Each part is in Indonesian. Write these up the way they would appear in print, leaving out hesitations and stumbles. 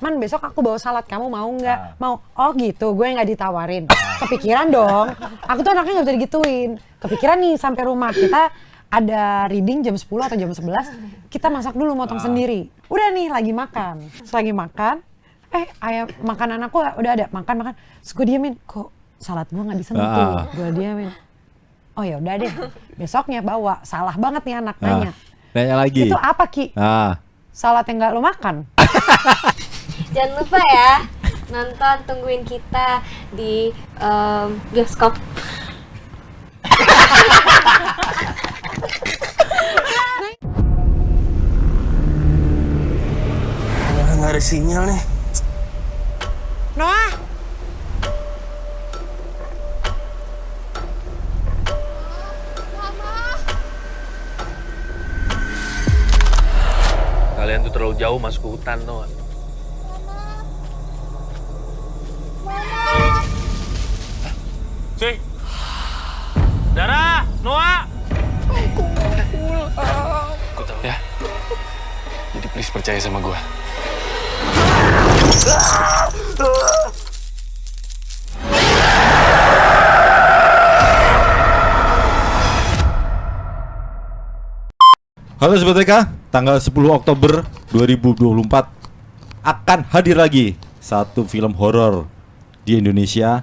Man besok aku bawa salad, kamu mau nggak? Mau. Oh gitu, gue nggak ditawarin. Kepikiran dong. Aku tuh anaknya nggak bisa digituin. Kepikiran nih sampai rumah kita ada reading jam 10 atau jam 11, kita masak dulu motong sendiri. Udah nih lagi makan. Lagi makan, ayam makanan aku udah ada, makan. Terus gue diemin, kok salad gue nggak disentuh. Gue diemin. Oh ya udah deh, besoknya bawa. Salah banget nih anak nanya. Nanya lagi. Itu apa Ki? Salad yang nggak lo makan? Jangan lupa ya, nonton, tungguin kita di bioskop. Nggak ada sinyal nih. Noah! Kalian tuh terlalu jauh masuk ke hutan tuh. Sih. Dara, Noah. Aku tahu ya. Jadi please percaya sama gua. Halo Sobat TK, tanggal 10 Oktober 2024 akan hadir lagi satu film horor di Indonesia,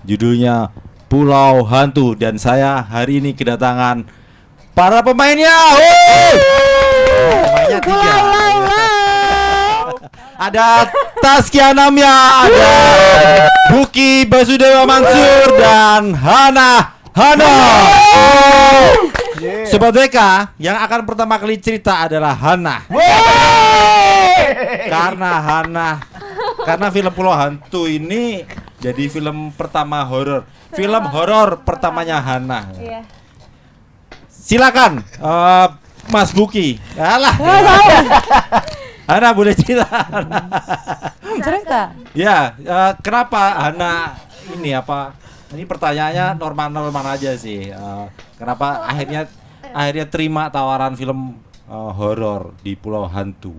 judulnya Pulau Hantu, dan saya hari ini kedatangan para pemainnya. Pemainnya 3. Ada Taskia Namya, ada Buki Basudewa Mansur, dan Hana. Sobat BK, yang akan pertama kali cerita adalah Hana. Karena film Pulau Hantu ini jadi film pertama horor. Film horor pertamanya Hana. Iya. Silakan, Mas Buki. Alah. Hana boleh cerita. Cerita. Ya, kenapa Hana ini apa? Ini pertanyaannya normal-normal aja sih. Kenapa akhirnya terima tawaran film horor di Pulau Hantu?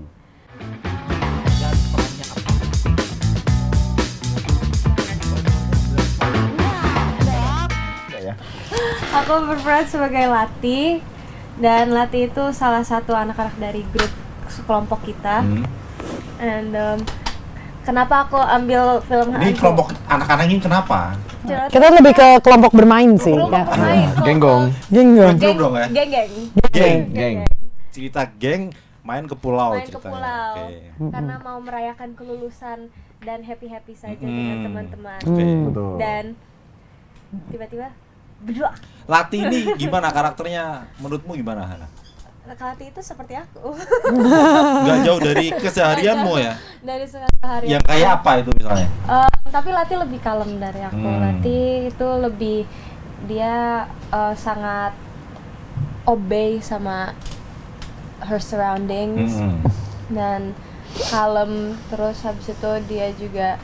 Aku berperan sebagai Lati, dan Lati itu salah satu anak-anak dari grup kelompok kita. And kenapa aku ambil film Ini kelompok anak-anak ini kenapa? Kita lebih ke kelompok bermain sih. Genggong. Genggong. Dong ya. Geng. Cerita geng main ke pulau Main ke ceritanya. pulau. Oke. Karena mau merayakan kelulusan dan happy saja dengan teman-teman. Betul. Dan tiba-tiba berdua. Lati ini gimana karakternya? Menurutmu gimana, Hana? Lati itu seperti aku. Gak jauh dari keseharianmu ya? Dari sehari-hari. Yang kayak apa itu misalnya? Tapi Lati lebih kalem dari aku. Lati itu lebih, dia sangat obey sama her surroundings dan kalem. Terus habis itu dia juga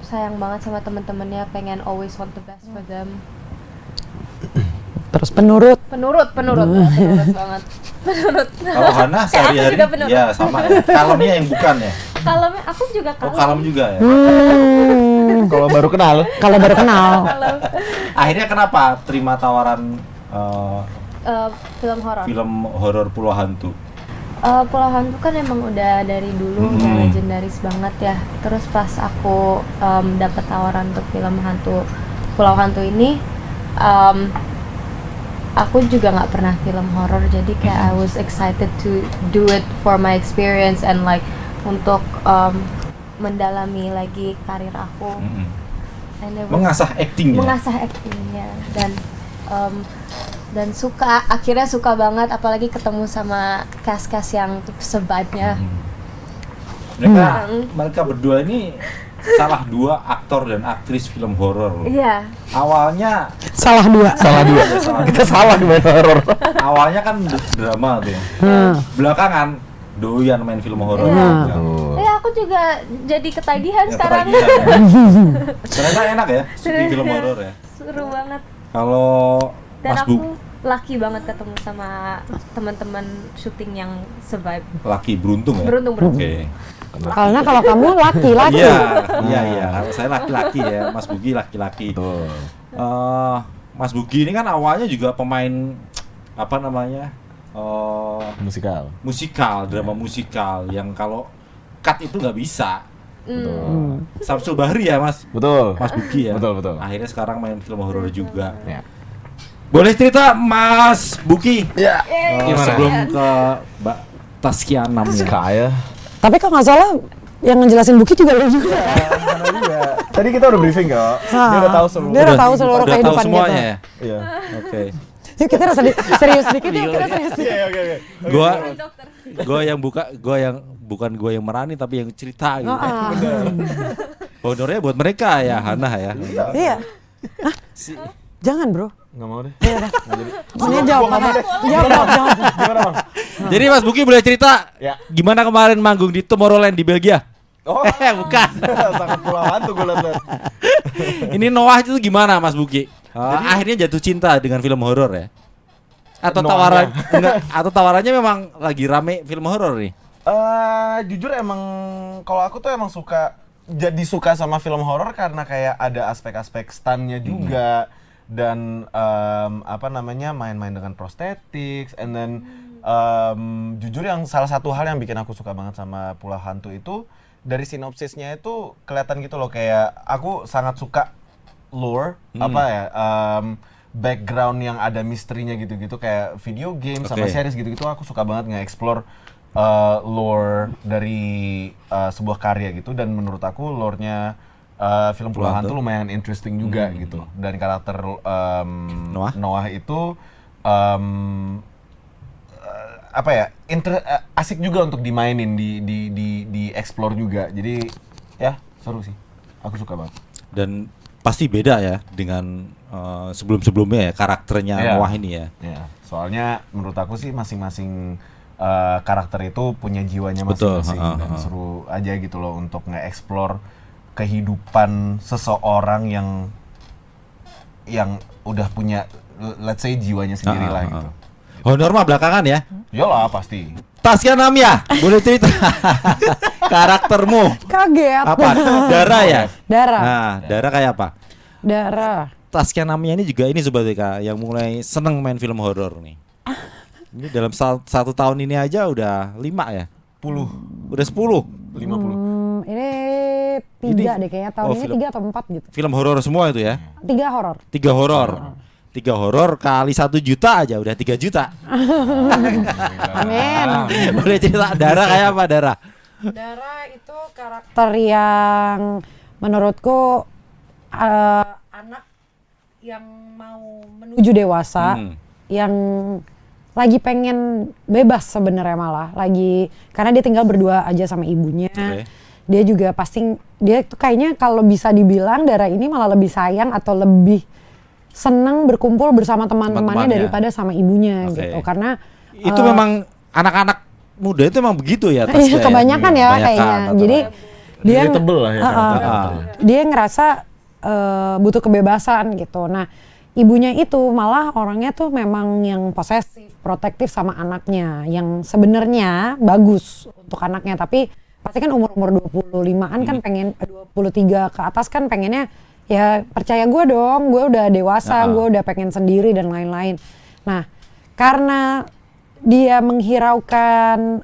sayang banget sama teman-temannya, pengen always want the best for them. Terus penurut Penurut banget. Penurut. Kalau Hana sehari-hari juga penurut. ya sama ya. Kalemnya yang bukan ya? Kalemnya aku juga kalem. Oh, kalem juga ya. Kalau baru kenal. kalau baru kenal. Kalem. Akhirnya kenapa terima tawaran Film horor. film horor Pulau Hantu? Pulau Hantu kan emang udah dari dulu udah legendaris banget ya. Terus pas aku dapat tawaran untuk film hantu Pulau Hantu ini, aku juga nggak pernah film horor, jadi kayak I was excited to do it for my experience and like untuk mendalami lagi karir aku. And it was- Mengasah actingnya. mengasah actingnya dan akhirnya suka banget, apalagi ketemu sama cast yang sebatnya. Mereka berdua ini salah dua aktor dan aktris film horor loh. Iya. Awalnya Salah dua. Kita salah main horor. awalnya kan drama tuh. Belakangan doyan main film horor. Iya. Ya. Aku juga jadi ketagihan Ya, sekarang. ketagihan ya. Ternyata enak ya, di film horor ya. Seru banget. Kalau Dan Mas aku Buk, lucky banget ketemu sama teman-teman syuting yang survive. Laki beruntung ya. Beruntung. Oke. Karena kalau kamu laki-laki. Iya. Kalau saya laki-laki ya, Mas Bugi laki-laki. Mas Bugi ini kan awalnya juga pemain apa namanya? Musikal, drama musikal yang kalau cut itu nggak bisa. Samsul Bahri ya Mas? Betul. Mas Bugi ya? Betul. Akhirnya sekarang main film horor juga. Ya. Boleh cerita Mas Bugi? Ya. Sebelum ke Mbak Taskia 6 ya? Kaya. Tapi kalau nggak salah yang ngejelasin Buki juga lu juga. Tadi kita udah briefing kok. Dia udah tahu seluruh. Dia udah tahu seluruh Udah tahu kehidupan semuanya kita. ya? Iya. Oke. Yuk kita serius dikit yuk, kita serius dikit. Oke. Gua yang bukan gua yang merani tapi yang cerita gitu. Honornya buat mereka ya, Hana ya. Iya. Hah? Jangan bro. Nggak mau deh. Soalnya jawab. Jawab. Gimana bang? Jadi Mas Buki boleh cerita Ya. gimana kemarin manggung di Tomorrowland di Belgia? Oh, bukan. sangat pulau hantu gue liat. Ini Noah itu gimana Mas Buki? Akhirnya jatuh cinta dengan film horor ya? Atau tawarannya memang lagi rame film horor nih? Jujur emang kalau aku tuh emang suka sama film horor karena kayak ada aspek-aspek stunnya juga dan main-main dengan prosthetics and then jujur yang salah satu hal yang bikin aku suka banget sama Pulau Hantu itu dari sinopsisnya itu kelihatan gitu loh, kayak aku sangat suka lore background yang ada misterinya gitu-gitu kayak video game sama series gitu-gitu. Aku suka banget nge-explore lore dari sebuah karya gitu, dan menurut aku lore-nya film Pulau Hantu lumayan interesting juga gitu. Dan karakter Noah itu asik juga untuk dimainin, di explore juga. Jadi ya seru sih. Aku suka banget. Dan pasti beda ya dengan sebelum-sebelumnya ya karakternya Noah ini ya. Ya, soalnya menurut aku sih masing-masing karakter itu punya jiwanya masing-masing. Dan seru aja gitu loh untuk nge-explore kehidupan seseorang yang udah punya let's say jiwanya sendiri lah gitu. Honor mah belakangan ya? Iyalah pasti. Taskia Namia, boleh cerita karaktermu? Kaget. Apa? Dara ya? Dara. Nah, Dara kayak apa? Dara. Taskia Namia ini juga ini Sobat BK yang mulai seneng main film horor nih. Ini dalam satu tahun ini aja udah 5 ya? 10. Udah 10? 50. Ini 3 deh kayaknya, tahun ini 3 atau 4 gitu. Film horor semua itu ya? 3 horor. 3 horor. 3 horor kali 1 juta aja udah 3 juta. Amin. Boleh cerita Dara kayak apa Dara? Dara itu karakter yang menurutku anak yang mau menuju dewasa, yang lagi pengen bebas sebenarnya, malah lagi karena dia tinggal berdua aja sama ibunya. Dia juga dia tuh kayaknya kalau bisa dibilang Dara ini malah lebih sayang atau lebih senang berkumpul bersama teman-temannya daripada sama ibunya gitu. Karena itu memang anak-anak muda itu memang begitu ya. Kebanyakan ya kayaknya. Jadi dia dia ngerasa butuh kebebasan gitu. Nah, ibunya itu malah orangnya tuh memang yang posesif, protektif sama anaknya, yang sebenarnya bagus untuk anaknya, tapi pasti kan umur 25-an kan pengen 23 ke atas kan pengennya ya percaya gue dong, gue udah dewasa, gue udah pengen sendiri dan lain-lain. Nah, karena dia menghiraukan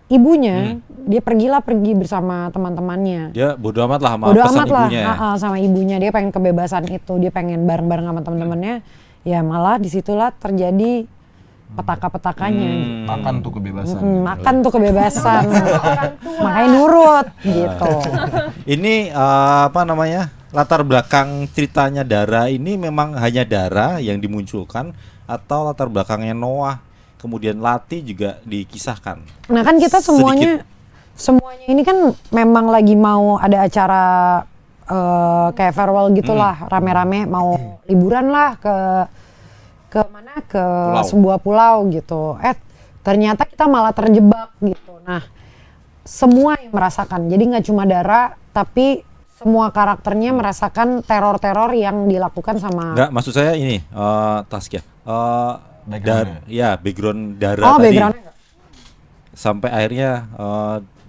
ibunya, dia pergi bersama teman-temannya. Dia bodo amat lah sama pesan ibunya. Sama ibunya, dia pengen kebebasan itu, dia pengen bareng-bareng sama teman-temannya. Ya malah disitulah terjadi petaka-petakanya. Makan tuh kebebasan. Makan tuh kebebasan. Makanya nurut gitu. Ini latar belakang ceritanya Dara ini memang hanya Dara yang dimunculkan atau latar belakangnya Noah kemudian Lati juga dikisahkan? Nah kan kita semuanya ini kan memang lagi mau ada acara kayak farewell gitulah, rame-rame mau liburan lah ke mana, ke sebuah pulau gitu. Ternyata kita malah terjebak gitu. Nah, semua yang merasakan. Jadi nggak cuma Dara, tapi semua karakternya merasakan teror-teror yang dilakukan sama. Enggak, maksud saya ini, Taskia. background Dara Oh, tadi. background. Sampai akhirnya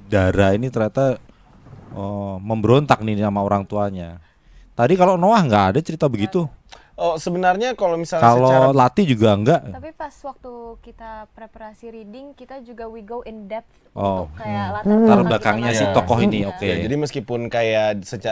Dara ini ternyata memberontak nih sama orang tuanya. Tadi kalau Noah nggak ada cerita begitu. Oh, sebenarnya kalau misalnya Kalau secara Lati juga enggak. Tapi pas waktu kita preparasi reading, kita juga we go in depth Oh. untuk kayak latar Latar belakang belakangnya kita si masing-masing. tokoh ini, oke. Ya, jadi meskipun kayak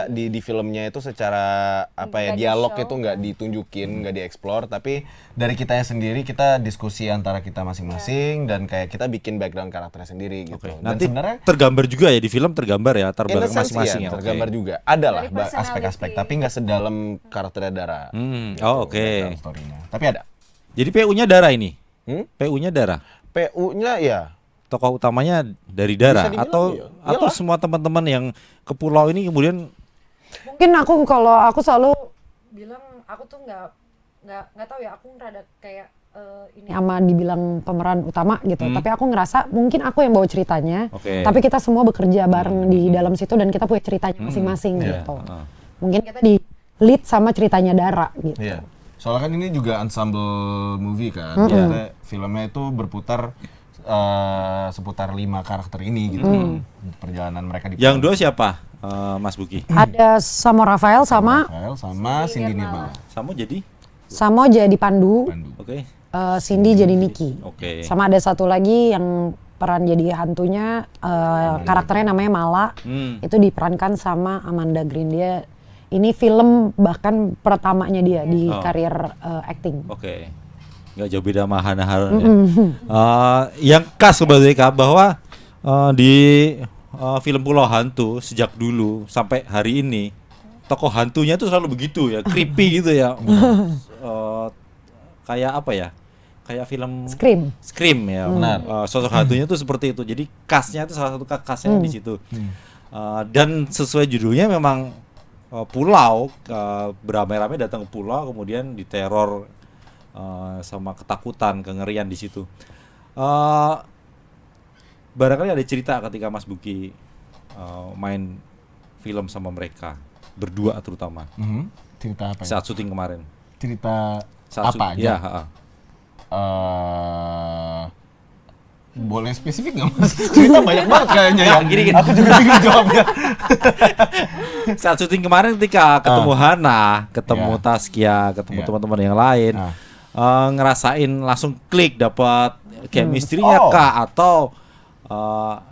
di filmnya itu secara Nggak dialog di-show. itu nggak ditunjukin, nggak dieksplor, tapi dari kitanya sendiri kita diskusi antara kita masing-masing dan kayak kita bikin background karakternya sendiri gitu. Oke. Dan Nanti sebenarnya tergambar juga ya di film tergambar ya latar in a belakang sense masing-masing iya, ya. tergambar Oke. juga. Ada lah Dari personality. aspek-aspek, tapi nggak sedalam karakternya Dara. Oh, oke. Background story-nya. Tapi ada. Jadi PU-nya Dara ini. Hmm? PU-nya Dara. PU-nya ya. Tokoh utamanya dari Dara Bisa dibilang atau iya. atau Iyalah. semua teman-teman yang ke pulau ini kemudian Mungkin kalau aku selalu bilang aku tuh nggak tahu ya, aku rada kayak ini sama dibilang pemeran utama gitu. Tapi aku ngerasa mungkin aku yang bawa ceritanya. Oke. Tapi kita semua bekerja bareng di dalam situ dan kita punya ceritanya masing-masing Iya. gitu. Mungkin kita di lead sama ceritanya Dara gitu. Iya. Soalnya kan ini juga ensemble movie kan. Maksudnya filmnya itu berputar seputar 5 karakter ini gitu. Perjalanan mereka di yang dua siapa? Mas Buki. Ada Samo Rafael sama Rafael sama Cindy Nirmala. Samo jadi Pandu, Pandu. oke. Cindy jadi Niki. Oke. Sama ada satu lagi yang peran jadi hantunya, karakternya namanya Mala. Itu diperankan sama Amanda Green. Dia ini film bahkan pertamanya dia di karir acting. Oke. Nggak jauh beda sama Hana Harun ya. Yang khas sebenarnya Kak, bahwa di film Pulau Hantu sejak dulu sampai hari ini tokoh hantunya itu selalu begitu ya, creepy gitu ya. Kayak apa ya? Kayak film Scream ya. Sosok hantunya itu seperti itu. Jadi khasnya itu salah satu khasnya di situ. Dan sesuai judulnya memang pulau, beramai-ramai datang ke pulau kemudian diteror sama ketakutan, kengerian di situ. Barangkali ada cerita ketika Mas Buki main film sama mereka berdua terutama Cerita apa ya? saat syuting kemarin. Cerita Saat apa aja? Ya, boleh spesifik nggak Mas? Cerita banyak banget kayaknya ya. Gini. Aku juga bingung jawabnya. Saat syuting kemarin ketika ketemu Hana, ketemu Iya. Taskia, ketemu Iya. teman-teman yang lain, ngerasain langsung klik, dapat chemistry-nya Oh. kah atau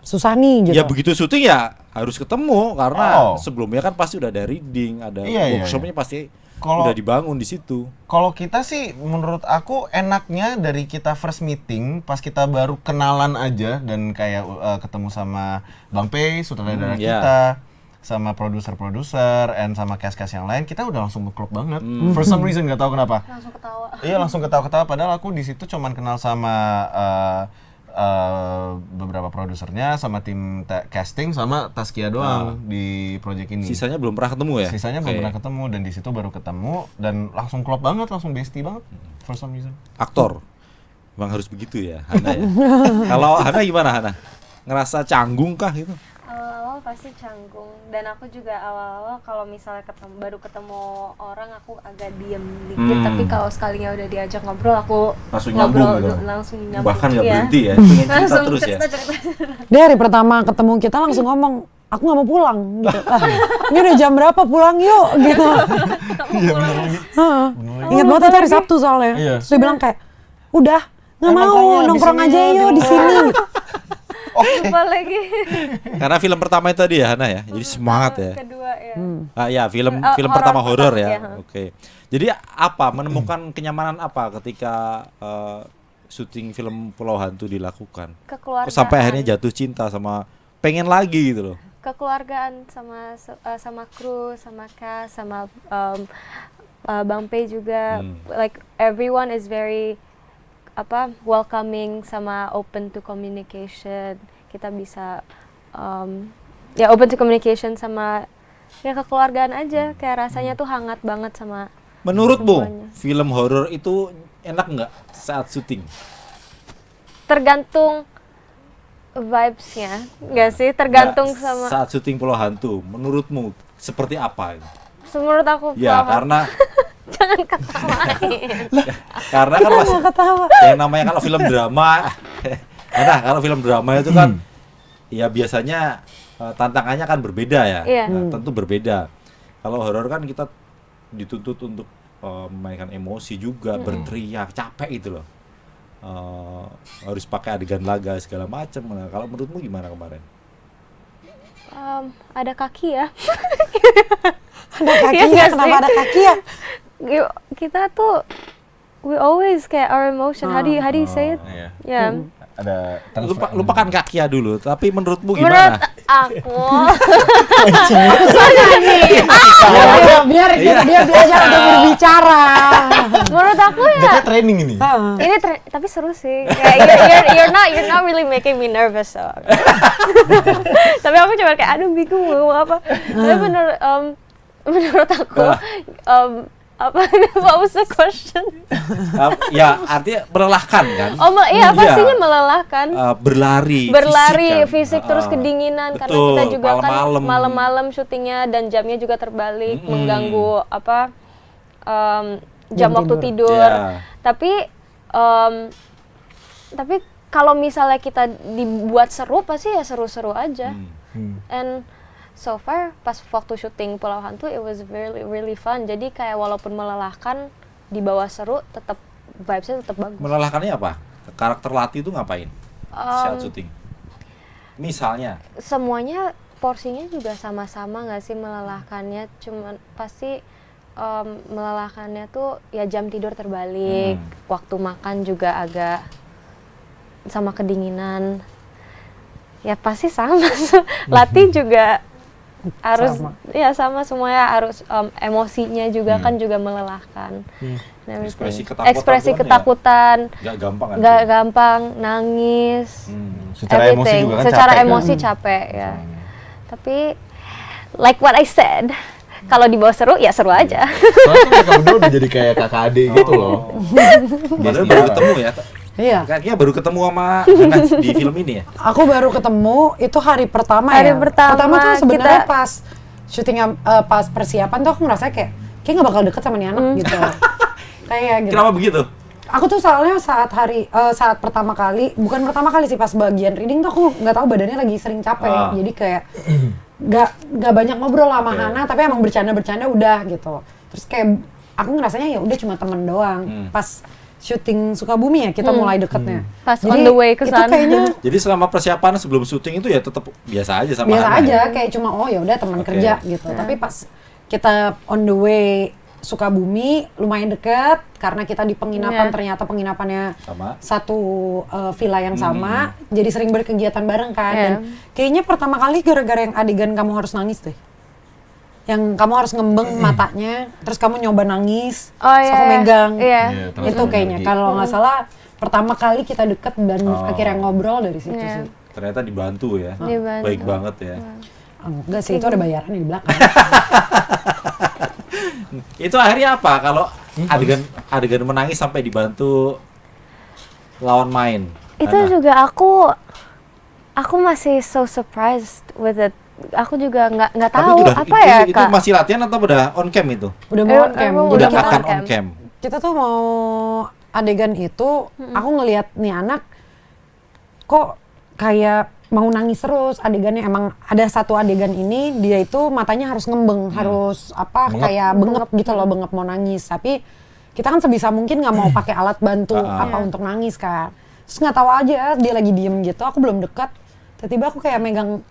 Susah nih gitu. ya begitu syuting ya harus ketemu karena Oh. sebelumnya kan pasti udah ada reading, ada Iya, workshopnya pasti Kalau- udah dibangun di situ. Kalau kita sih menurut aku enaknya dari kita first meeting pas kita baru kenalan aja dan kayak ketemu sama Bang Pei, sutradara kita, sama produser-produser, and sama cast-cast yang lain, kita udah langsung klop banget. For some reason nggak tahu kenapa. Langsung ketawa. Iya langsung ketawa-ketawa padahal aku di situ cuman kenal sama beberapa produsernya, sama tim casting, sama Taskia doang di project ini. Sisanya belum pernah ketemu ya? Sisanya belum Oke. pernah ketemu dan di situ baru ketemu dan langsung klop banget, langsung bestie banget for some reason. Aktor. Memang harus begitu ya, Hana ya. Kalau Hana gimana Hana? Ngerasa canggung kah gitu? Awal-awal pasti canggung, dan aku juga awal-awal kalau misalnya baru ketemu orang aku agak diem dikit, tapi kalau sekalinya udah diajak ngobrol aku Langsung ngobrol nyambung gitu? langsung nyambung. Bahkan nggak Iya. berhenti ya, pengen cerita Langsung terus ya? cerita. Dia hari pertama ketemu kita langsung ngomong, aku nggak mau pulang gitu. Ini udah jam berapa, pulang yuk gitu. Iya benar lagi. Ingat banget itu hari Sabtu soalnya. Iya. Terus dia bilang kayak, udah nggak Emang mau, kayaknya nongkrong di aja sini yuk ya, di sini. Lupa lagi. Karena film pertama itu tadi ya Hana ya, jadi semangat ya. Kedua ya. Ya film horor pertama horor pertama, ya. ya. Oke. Jadi apa menemukan kenyamanan apa ketika syuting film Pulau Hantu dilakukan? Kekeluargaan. Kok sampai akhirnya jatuh cinta sama pengen lagi gitu loh. Kekeluargaan sama kru, sama cast, sama Bang Pei juga. Like everyone is very welcoming sama open to communication. Kita bisa open to communication sama ya kekeluargaan aja, kayak rasanya tuh hangat banget sama Menurutmu semuanya. film horor itu enak nggak saat syuting? Tergantung vibes-nya, nggak sih? Tergantung Nggak, sama saat syuting Pulau Hantu, menurutmu seperti apa? menurut aku Ya Pulau Hantu- karena Jangan ketawain. Karena kan Kita masih nggak ketawa. yang namanya kalau film drama. Nah, kalau film drama itu kan ya biasanya tantangannya kan berbeda ya. Iya. Nah, tentu berbeda. Kalau horor kan kita dituntut untuk memainkan emosi juga, berteriak, capek itu loh. Harus pakai adegan laga segala macam. Nah, kalau menurutmu gimana kemarin? Ada kaki ya. Ada kaki Iya ya, nggak kenapa sih? ada kaki ya? Kita tuh we always kayak our emotion. How do you say it? Iya. Yeah. Ada Lupakan Kakia dulu, tapi menurutmu Menurut gimana? aku, Biar dia belajar untuk berbicara. menurut aku Dia ya training ini. ini tapi seru sih. Kayak you're not really making me nervous. So. Tapi aku cuma kayak aduh bingung mau apa. Tapi menurut aku what was the question? Ya, artinya melelahkan kan? Iya, Iya. pastinya melelahkan. Berlari Fisik kan? terus kedinginan karena Betul, kita juga malam-malam. kan malam-malam syutingnya dan jamnya juga terbalik mengganggu jam waktu tidur. Iya. Tapi kalau misalnya kita dibuat seru pasti ya seru-seru aja. And so far pas waktu syuting Pulau Hantu it was really really fun. Jadi kayak walaupun melelahkan di bawah seru tetap vibes-nya tetap bagus. Melelahkannya apa? Karakter Lati itu ngapain? Saat syuting. Misalnya, Semuanya porsinya juga sama-sama nggak sih melelahkannya, cuman pasti melelahkannya tuh ya jam tidur terbalik, waktu makan juga agak sama kedinginan. Ya pasti sama. Latih juga harus ya sama semuanya harus emosinya juga kan juga melelahkan. And everything. Ekspresi ketakutan nggak gampang kan? nggak gampang, nangis, Secara emosi everything. juga kan Secara capek kan? emosi capek ya. Tapi like what I said, kalau dibawa seru ya seru aja. Soalnya tuh mereka berdua udah jadi kayak kakak adik gitu loh. Baru ketemu ya? Iya. Kayaknya baru ketemu sama Hana di film ini ya? Aku baru ketemu itu hari pertama Hari ya. pertama tuh sebenarnya kita- pas syuting pas persiapan tuh aku ngerasa kayak nggak bakal deket sama nih anak gitu. Kayak gitu. Kenapa begitu? Aku tuh soalnya saat pertama kali, bukan pertama kali sih, pas bagian reading tuh aku nggak tahu badannya lagi sering capek. Jadi kayak nggak banyak ngobrol sama Hana, tapi emang bercanda-bercanda udah gitu. Terus kayak aku ngerasanya ya udah cuma temen doang. Pas syuting Sukabumi ya kita mulai deketnya. Pas Jadi, on the way ke itu sana. kayaknya Jadi selama persiapan sebelum syuting itu ya tetap biasa aja sama biasa Hana aja, ya? kayak cuma oh ya udah teman Oke. kerja gitu. Tapi pas kita on the way Sukabumi lumayan deket karena kita di penginapan, ternyata penginapannya Sama. satu villa yang sama, jadi sering berkegiatan bareng kan. Iya. Dan kayaknya pertama kali gara-gara yang adegan kamu harus nangis deh, yang kamu harus ngembeng matanya, terus kamu nyoba nangis, Oh terus aku iya. megang. Iya. Itu kayaknya kalau nggak salah pertama kali kita deket dan akhirnya ngobrol dari situ Iya. sih. Ternyata dibantu ya? Dibantu. Baik banget ya. Enggak sih, itu ada bayaran di belakang. Itu akhirnya apa kalau adegan menangis sampai dibantu lawan main? Itu Hana? juga aku masih so surprised with it. Aku juga nggak Tapi tahu itu udah, apa itu, ya itu Kak. masih latihan atau udah on cam itu? Udah mau on cam. Emang Jadi Udah kita akan on cam. on cam. kita tuh mau adegan itu, aku ngelihat nih anak kok kayak mau nangis terus adegannya. Emang ada satu adegan ini dia itu matanya harus ngembeng, harus apa kayak bengep gitu loh, bengep mau nangis. Tapi kita kan sebisa mungkin nggak mau pakai alat bantu apa untuk nangis kan. Terus nggak tahu aja dia lagi diem gitu, aku belum dekat. Tiba-tiba aku kayak megang,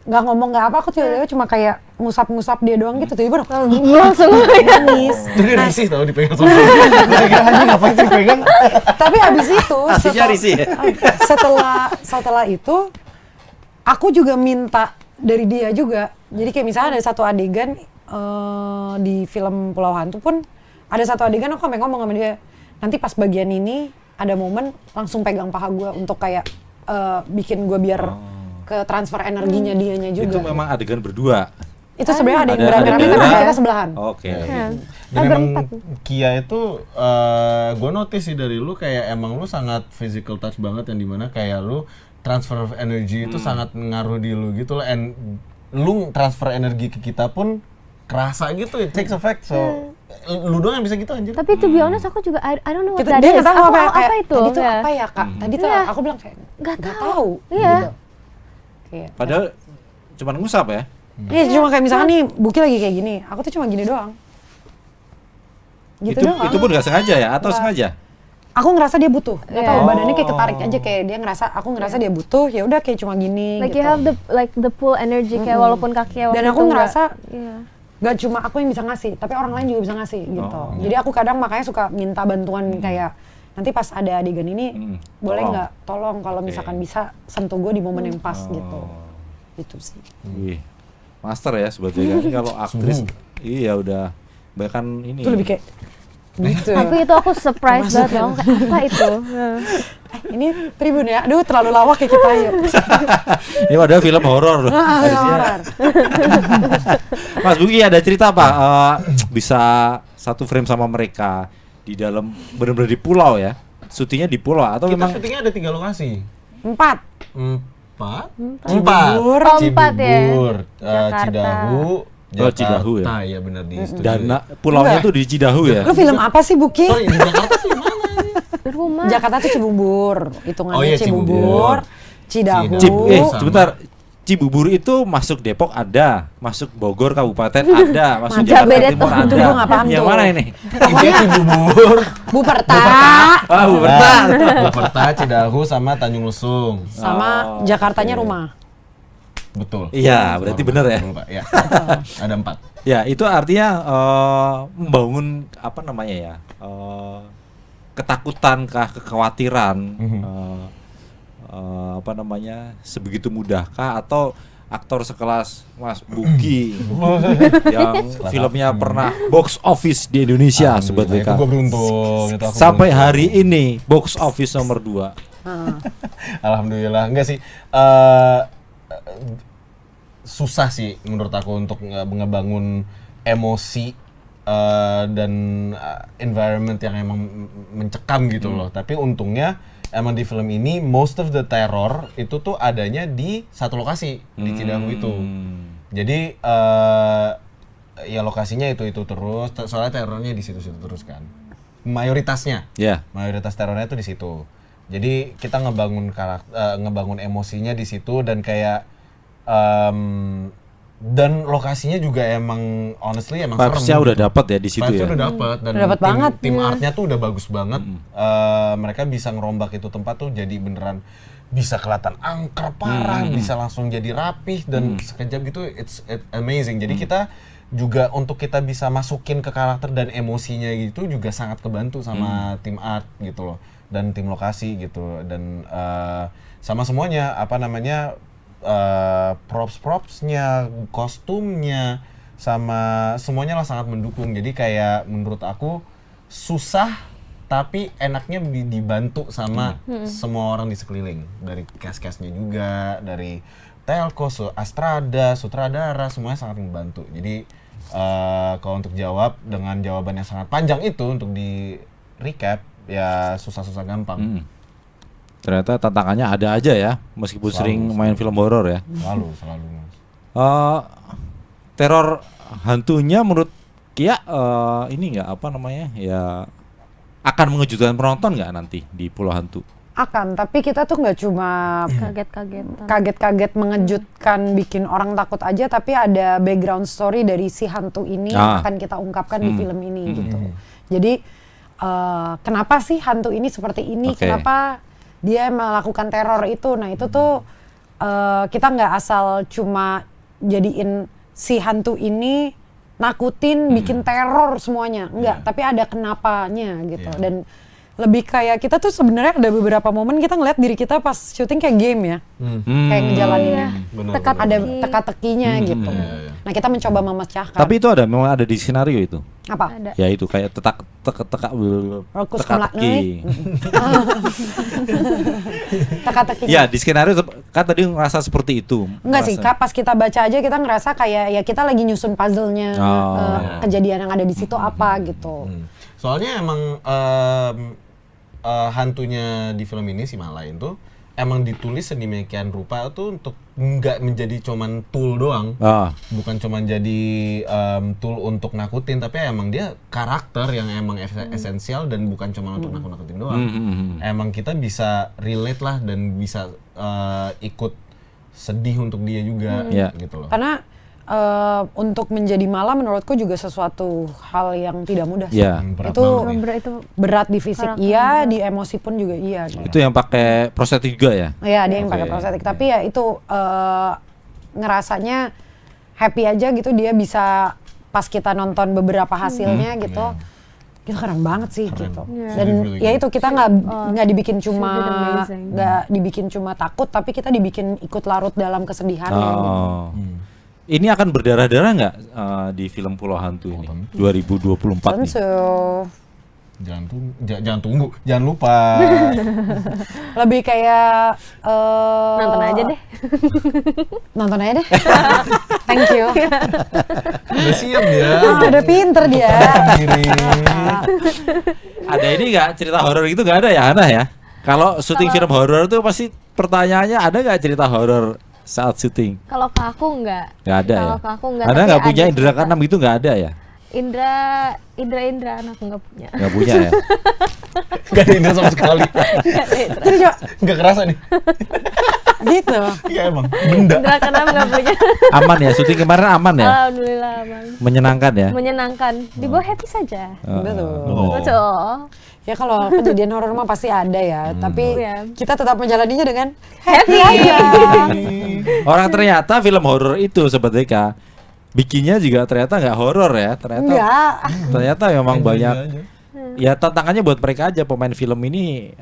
nggak ngomong nggak apa, aku tiba-tiba cuma kayak ngusap-ngusap dia doang gitu, tiba-tiba Langsung nangis. Jadi risih tau dipegang sama dia. Kira-kira aja ngapain sih dipegang? Tapi habis itu Aslinya risih ya? setelah itu aku juga minta dari dia juga. Jadi kayak misalnya ada satu adegan di film Pulau Hantu pun ada satu adegan aku sampai ngomong sama dia, nanti pas bagian ini ada momen langsung pegang paha gue untuk kayak bikin gue biar ke transfer energinya dianya juga. Itu memang adegan berdua. Itu sebenarnya ada yang Ada beramai-ramai adegan. tapi kita sebelahan. Oke. Dan emang Kia itu, gue notice sih dari lu kayak emang lu sangat physical touch banget, yang dimana kayak lu transfer of energy itu sangat ngaruh di lu gitu loh. And lu transfer energi ke kita pun kerasa gitu, it takes effect. So Lu doang yang bisa gitu anjir. Tapi to be honest aku juga I don't know what Kita that dia is. nggak tahu Apa kayak, itu? Tadi tuh Ya. apa ya kak? Tadi tuh Iya. aku bilang kayak Nggak nggak tahu. tahu. Iya. Gitu. Kayak, Padahal cuma ngusap ya. Iya cuma kayak misalkan nih Buki lagi kayak gini, aku tuh cuma gini doang. Gitu doang. Itu pun nggak sengaja ya atau sengaja? Aku ngerasa dia butuh. Gak Iya. tahu badannya kayak ketarik aja kayak dia ngerasa aku ngerasa dia butuh, ya udah kayak cuma gini Like gitu. you have the full energy kayak walaupun kakinya Dan waktu aku itu ngerasa iya. gak cuma aku yang bisa ngasih, tapi orang lain juga bisa ngasih gitu. Jadi aku kadang makanya suka minta bantuan kayak nanti pas ada adegan ini boleh tolong. nggak tolong kalau misalkan bisa sentuh gue di momen yang pas gitu. Itu sih. Wih, master ya sebetulnya kan kalau aktris iya udah bahkan ini. Itu lebih kayak gitu. Tapi itu aku surprise banget dong. Kayak apa itu? Ini Tribun ya, aduh terlalu lawak kayak kita ya. Ini padahal film horor loh. Harusnya. Mas Bugi ada cerita apa? Bisa satu frame sama mereka di dalam benar-benar di pulau ya? Syutingnya di pulau atau Kita memang syutingnya ada 3 lokasi. 4. 4? Cibubur. Oh, 4 ya? Cibubur, Jakarta. Cidahu, Oh, Cidahu ya? Iya benar di studio. dan pulaunya tuh di Cidahu ya? Lu film apa sih Buki? Sorry, di Jakarta sih mana? Di rumah. Jakarta tuh Cibubur, hitungannya Oh iya, Cibubur, Cidahu. Cidahu. Sama. Sebentar. Cibubur itu masuk Depok ada, masuk Bogor Kabupaten ada, masuk Mantap, Jakarta beda Timur tuh. ada. Itu gua nggak paham Yang tuh. mana ini? Ini Cibubur, Buperta, Ah, Buperta. Buperta, Cidahu sama Tanjung Lesung. sama Jakartanya rumah. Betul. Iya, berarti bener ya? Betul, Pak. Ya. Ada 4. Ya, itu artinya membangun apa namanya ya? Ketakutan kah, kekhawatiran apa namanya? Sebegitu mudahkah atau aktor sekelas Mas Bugi yang filmnya pernah box office di Indonesia Itu sebetulnya gue beruntung. Itu aku sampai beruntung. hari ini box office nomor 2. Alhamdulillah. Enggak sih. Susah sih menurut aku untuk ngebangun emosi dan environment yang emang mencekam gitu loh. Tapi untungnya emang di film ini most of the terror itu tuh adanya di satu lokasi di Cidahu itu. Jadi ya lokasinya itu terus. Soalnya terornya di situ-situ terus kan. Mayoritasnya. Ya. Mayoritas terornya tuh di situ. Jadi kita ngebangun ngebangun emosinya di situ dan kayak dan lokasinya juga emang honestly emang Vibes-nya serem udah gitu. dapat ya di situ Vibes-nya ya. udah dapat dan Udah dapet banget, tim ya. artnya tuh udah bagus banget. Mereka bisa ngerombak itu tempat tuh jadi beneran bisa kelihatan angker parah, bisa langsung jadi rapih dan sekejap gitu it's amazing. Jadi kita juga untuk kita bisa masukin ke karakter dan emosinya gitu juga sangat kebantu sama tim art gitu loh dan tim lokasi gitu dan sama semuanya apa namanya props-propsnya, kostumnya, sama semuanya lah sangat mendukung. Jadi kayak menurut aku susah tapi enaknya dibantu sama semua orang di sekeliling. Dari cast-castnya juga, dari telco, Astrada, sutradara, semuanya sangat membantu. Jadi kalau untuk jawab dengan jawaban yang sangat panjang itu untuk di recap ya susah-susah gampang. Ternyata tantangannya ada aja ya, meskipun sering main film horor ya. Selalu Mas. Teror hantunya menurut Kia ini nggak apa namanya ya akan mengejutkan penonton nggak nanti di Pulau Hantu? Akan, tapi kita tuh nggak cuma Kaget-kagetan. kaget-kaget mengejutkan bikin orang takut aja, tapi ada background story dari si hantu ini yang akan kita ungkapkan di film ini gitu. Jadi kenapa sih hantu ini seperti ini? Oke. Kenapa dia melakukan teror itu? Nah itu tuh kita nggak asal cuma jadiin si hantu ini nakutin, bikin teror semuanya, enggak. Tapi ada kenapanya gitu. Dan lebih kayak kita tuh sebenarnya ada beberapa momen kita ngeliat diri kita pas syuting kayak game ya, kayak ngejalaninnya. Benar, Ada teka-tekinya gitu. Nah kita mencoba memecahkan. Tapi itu memang ada di skenario itu. Apa? Ada. Ya itu kayak Rokus teka-teki. Teka-tekinya. Ya di skenario kan tadi ngerasa seperti itu. Enggak sih, Ngerasa. Kak, pas kita baca aja kita ngerasa kayak ya kita lagi nyusun puzzle-nya, kejadian yang ada di situ apa gitu. Soalnya emang hantunya di film ini si Malain tuh emang ditulis sedemikian rupa tuh untuk nggak menjadi cuman tool doang, bukan cuman jadi tool untuk nakutin, tapi emang dia karakter yang emang esensial dan bukan cuma untuk nakut-nakutin doang. Emang kita bisa relate lah dan bisa ikut sedih untuk dia juga, gitu loh. Karena untuk menjadi Mala menurutku juga sesuatu hal yang tidak mudah sih. Berat Itu banget itu berat di fisik iya, di emosi pun juga iya. Gitu. Itu yang pakai prostetik juga ya? Iya, dia yang pakai prostetik. Tapi ya itu ngerasanya happy aja gitu, dia bisa pas kita nonton beberapa hasilnya gitu. Itu keren banget sih gitu. Dan ya itu kita nggak dibikin cuma takut, tapi kita dibikin ikut larut dalam kesedihannya. Gitu. Ini akan berdarah-darah nggak di film Pulau Hantu ini 2024 nih? Jangan tunggu, jangan lupa. Lebih kayak nonton aja deh. Nonton aja deh. Thank you. Udah siap dia. Udah pinter dia. Ada ini nggak cerita horor gitu nggak ada ya Hana ya? Kalau syuting film horor tuh pasti pertanyaannya ada nggak cerita horor saat syuting? Kalau ke aku enggak. Nggak ada ya? Kalau ke aku enggak. Anda tapi nggak punya ada indera cerita. keenam gitu nggak ada ya? Indra anak enggak punya. Nggak punya ya? Gak ada indra sama sekali. Jadi coba Gak kerasa nih. gitu. Iya emang, benda. Indra keenam enggak punya. Aman ya? Syuting kemarin aman ya? Alhamdulillah aman. Menyenangkan ya? Menyenangkan. Dibawa happy saja. Betul. Betul. Ya kalau kejadian horor mah pasti ada ya, tapi Iya. kita tetap menjalaninya dengan happy aja. Orang ternyata film horor itu Sobat DK bikinnya juga ternyata nggak horor ya, ternyata memang banyak. Ya tantangannya buat mereka aja, pemain film ini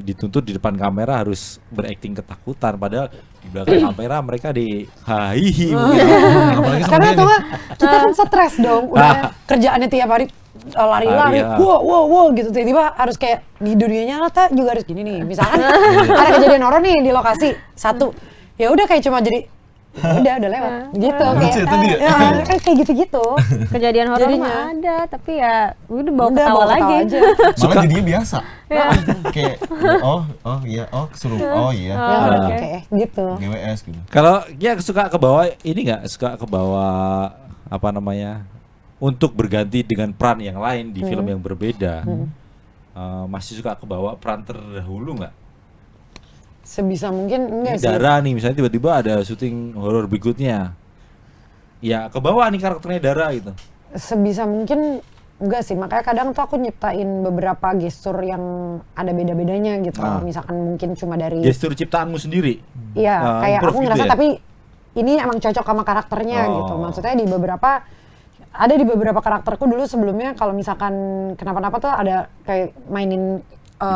dituntut di depan kamera harus berakting ketakutan, padahal di belakang kamera mereka di hahihi mungkin. Apalagi sama Karena dia tuh nih. kita kan stres dong, udah kerjaannya tiap hari lari-lari, Lari, wow gitu, tiba-tiba harus kayak di dunia nyata juga harus gini nih. Misalkan ada kejadian horor nih di lokasi satu, ya udah kayak cuma jadi udah lewat gitu kayak Itu dia. kayak gitu-gitu. Kejadian horor Jadinya. mah ada, tapi ya udah bawa Udah, ketawa bawa lagi. aja. Malah jadinya biasa. Kayak kesurupan. Oh iya. Ya udah oke. kayak gitu. GWS gitu. Kalau ya suka ke bawah ini nggak, suka ke bawah apa namanya, untuk berganti dengan peran yang lain di film yang berbeda, masih suka ke bawah peran terdahulu nggak? Sebisa mungkin enggak Ini sih. Dara nih misalnya tiba-tiba ada syuting horor berikutnya, ya ke bawah nih karakternya Dara gitu. Sebisa mungkin enggak sih, makanya kadang tuh aku nyiptain beberapa gestur yang ada beda-bedanya gitu. Misalkan mungkin cuma dari Gestur ciptaanmu sendiri? iya, kayak improve aku gitu ngerasa ya? tapi ini emang cocok sama karakternya gitu. Maksudnya di beberapa karakterku dulu sebelumnya kalau misalkan kenapa-napa tuh ada kayak mainin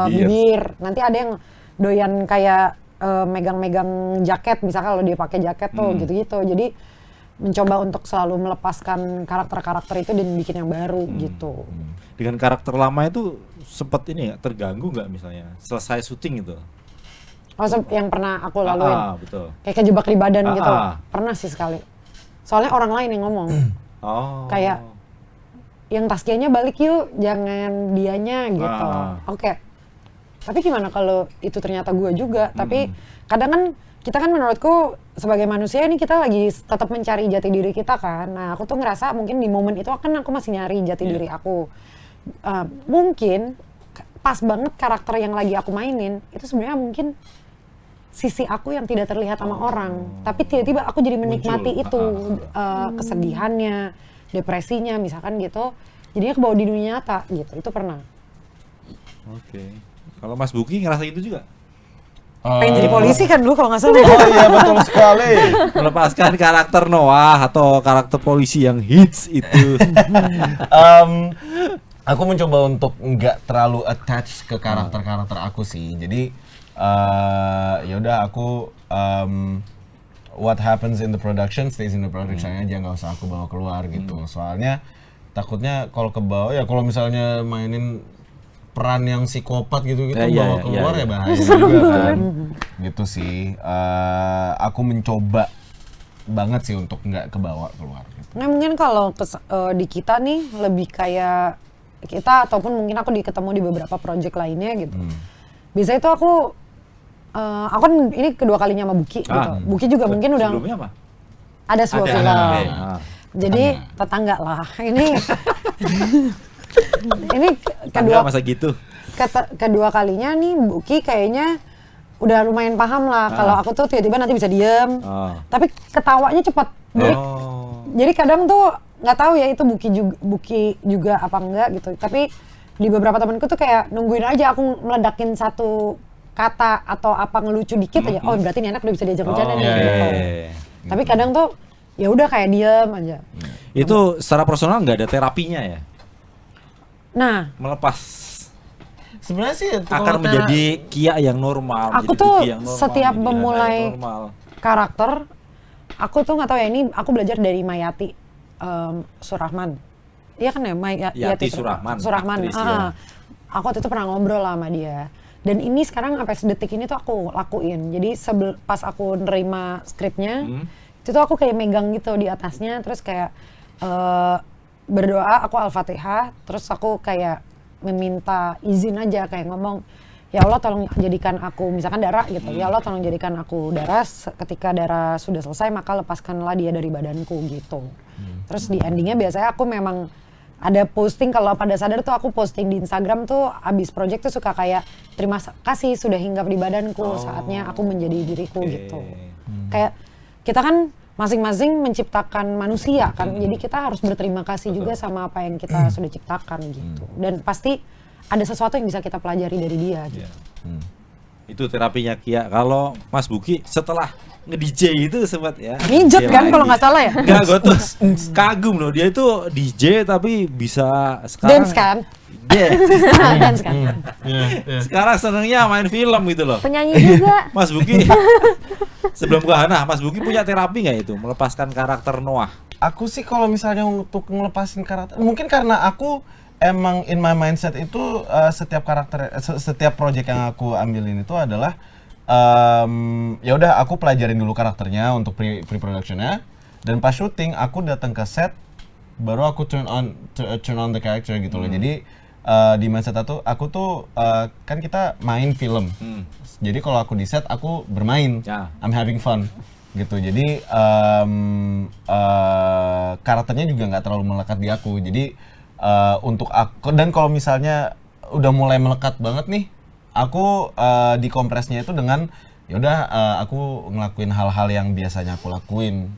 bibir. Nanti ada yang doyan kayak megang-megang jaket, misalkan kalau dia pakai jaket tuh gitu-gitu. Jadi mencoba untuk selalu melepaskan karakter-karakter itu dan bikin yang baru gitu. Dengan karakter lama itu sempat ini nggak, terganggu nggak misalnya selesai syuting itu? Oh, yang pernah aku laluin. Betul. Kayak kejebak di badan gitu. Ah. Pernah sih sekali. Soalnya orang lain yang ngomong. Oh. Kayak yang Taskianya balik yuk, jangan dianya gitu. Oke. Tapi gimana kalau itu ternyata gue juga? Tapi kadang kan kita kan menurutku sebagai manusia ini kita lagi tetap mencari jati diri kita kan. Nah aku tuh ngerasa mungkin di momen itu kan aku masih nyari jati diri aku. Mungkin pas banget karakter yang lagi aku mainin itu sebenarnya mungkin sisi aku yang tidak terlihat sama orang. Tapi tiba-tiba aku jadi menikmati itu kesedihannya, depresinya misalkan gitu. Jadinya kebawa di dunia nyata gitu. Itu pernah. Oke. Kalau Mas Buki ngerasa gitu juga? Pengen jadi polisi kan dulu kalau nggak salah. Oh iya betul sekali. Melepaskan karakter Noah atau karakter polisi yang hits itu. Aku mencoba untuk nggak terlalu attach ke karakter-karakter aku sih. Jadi ya udah aku what happens in the production stays in the production aja, nggak usah aku bawa keluar gitu. Soalnya takutnya kalau ke bawah ya kalau misalnya mainin peran yang psikopat gitu bawa keluar ya bahaya juga kan. Gitu sih. Aku mencoba banget sih untuk nggak kebawa keluar gitu. Nah mungkin kalau di kita nih lebih kayak kita ataupun mungkin aku ketemu di beberapa project lainnya gitu. Biasanya itu aku aku kan ini kedua kalinya sama Buki gitu. Buki juga mungkin udah Sebelumnya apa? ada sebuah Ada, film. oke. Jadi tetangga lah. Ini ini Tangga masa gitu. kedua kalinya nih Buki kayaknya udah lumayan paham lah kalau aku tuh tiba-tiba nanti bisa diem. Tapi ketawanya cepat. Jadi kadang tuh nggak tahu ya itu Buki juga apa enggak gitu. Tapi di beberapa temanku tuh kayak nungguin aja aku meledakin satu kata atau apa ngelucu dikit aja. Oh berarti ini anak udah bisa diajak bercanda nih gitu. Tapi kadang tuh ya udah kayak diem aja. Itu secara personal nggak ada terapinya ya? Nah, Melepas Sebenarnya sih akan menjadi Kia yang normal. aku menjadi tuh Buki yang normal, setiap menjadi Hana memulai yang normal. karakter, aku tuh nggak tahu ya ini aku belajar dari Mayati Surahman. Iya kan ya, Yati Surahman, aktris, ya. Aku waktu itu pernah ngobrol sama dia. Dan ini sekarang sampai sedetik ini tuh aku lakuin. Jadi pas aku nerima skripnya, itu tuh aku kayak megang gitu di atasnya, terus kayak berdoa, aku Al-Fatihah, terus aku kayak meminta izin aja, kayak ngomong, ya Allah tolong jadikan aku, misalkan Dara gitu, ya Allah tolong jadikan aku Dara, ketika Dara sudah selesai maka lepaskanlah dia dari badanku gitu. Terus di endingnya biasanya aku memang ada posting, kalau pada sadar tuh aku posting di Instagram tuh abis project tuh suka kayak terima kasih sudah hinggap di badanku, saatnya aku menjadi diriku gitu. Kayak kita kan masing-masing menciptakan manusia kan, jadi kita harus berterima kasih juga sama apa yang kita sudah ciptakan gitu. Dan pasti ada sesuatu yang bisa kita pelajari dari dia gitu. Itu terapinya Kia. Kalau Mas Buki setelah nge-DJ itu sempat ya. Mijet kan kalau nggak salah ya? Enggak, gue tuh kagum loh. Dia itu DJ tapi bisa sekarang Dance kan? Dance. Dance kan? Sekarang senengnya main film gitu loh. Penyanyi juga. Mas Buki, sebelum ke Hana, Mas Buki punya terapi nggak itu melepaskan karakter Noah? Aku sih kalau misalnya untuk ngelepasin karakter, mungkin karena aku emang in my mindset itu setiap karakter, setiap project yang aku ambilin itu adalah ya udah aku pelajarin dulu karakternya untuk pre-productionnya, dan pas syuting aku datang ke set baru aku turn on the character gitu loh. Jadi di mindset aku tuh kan kita main film. Jadi kalau aku di set aku bermain, I'm having fun gitu. Jadi karakternya juga nggak terlalu melekat di aku. Jadi untuk aku, dan kalau misalnya udah mulai melekat banget nih, aku dikompresnya itu dengan yaudah aku ngelakuin hal-hal yang biasanya aku lakuin